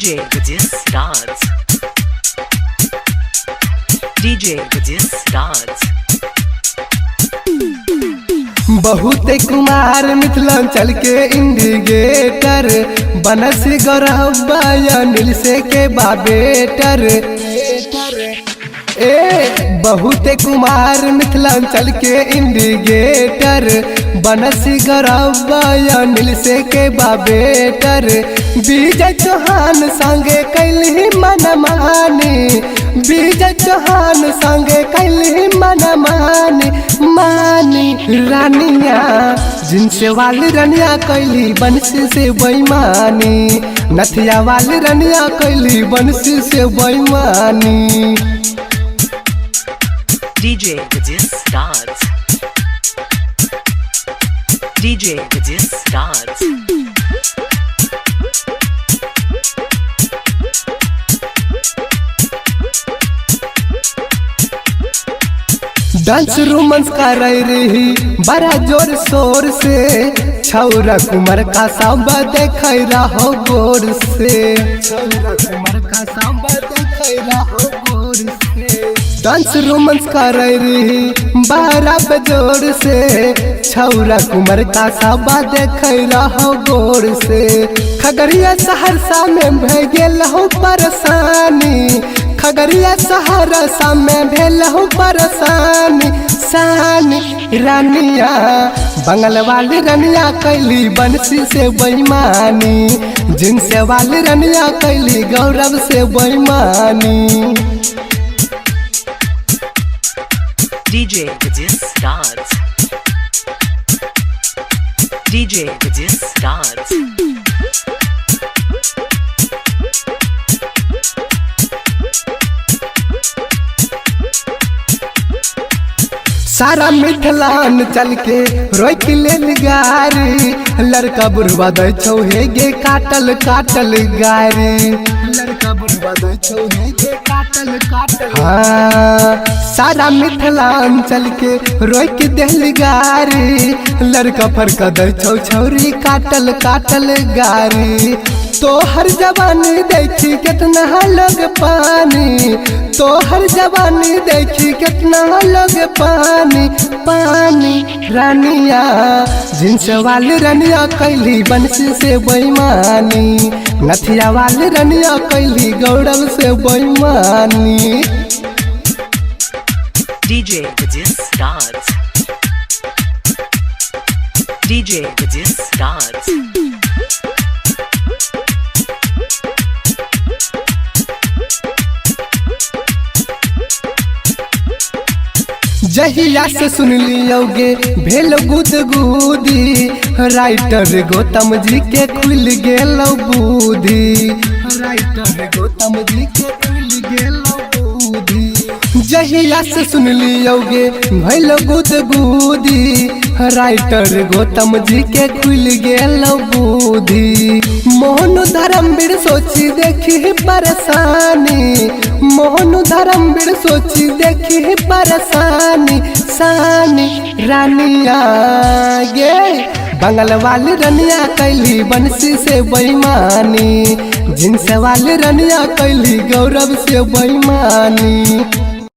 DJ Vijay Stars. DJ Vijay Stars. बहुत कुमार मिथिलांचल के indicator बनस गौरव अनिल से के बाबेटर बहुत कुमार मिथिलांचल के इंडिकेटर बनस गौरव अनिल से के बाबेटर विजय चौहान संगे कैली मनमानी विजय चौहान संगे कैली मनमानी मानी रानिया जिनसे वाली रनिया कैली बंसी से बेईमानी नथिया वाली रनिया कैली बंसी से बेईमानी। DJ Vijay Stars. DJ Vijay Stars. Dance romance कर रही बड़ा जोर शोर से छौरा कुमार का सब देख रहो गोर से छौरा कुमार का सब देख रहो गोर से डांस रोमांस कर रही बड़ा जोर से छौरा कुमार का सब देख रहो गोर से खगड़िया सहरसा में भे गेल हो परेशानी खगड़िया सहरसा में भेल हो परेशानी सानी रानिया बंगल वाली रनिया कैली बंसी से बेईमानी जिनसे वाली रनिया कैली गौरव से बेईमानी। DJ Vijay Stars. DJ Vijay Stars. सारा मिथिलान चल के रोक लेल गारी लड़का बुढ़वा दे छौ हे गे काटल काटल गारी लड़का बुढ़वा दे छौ हे गे काटल काटल हाँ सारा मिथिलान चल के रोक देल गारी लड़का फरका दे छौ छौरी काटल काटल गारी तो हर जवानी देखी कितना लोग पानी तो हर जवानी देखी कितना लोग पानी पानी रानिया जिनसे वाली रनिया कैली बंसी से बेईमानी नथिया वाली रनिया कैली गौरव से बेईमानी। DJ Vijay Stars. DJ Vijay Stars. जहिया से सुन लियोगे भेल गुदगुदी राइटर गौतम जी के खुल गेल बुद्धि राइटर गौतम जी के खुल गेल बुद्धि जहिया से सुन लियोगे भेल गुदगुदी राइटर गौतम जी के खुल गेल बुद्धि मोहन धर्मवीर सोची देखी परेशानी मोहन धर्मवीर सोची देखी परेशानी सानी रानिया गे बंगल वाली रनिया कैली बंसी से बेईमानी जिनसे वाली रनिया कैली गौरव से बेईमानी।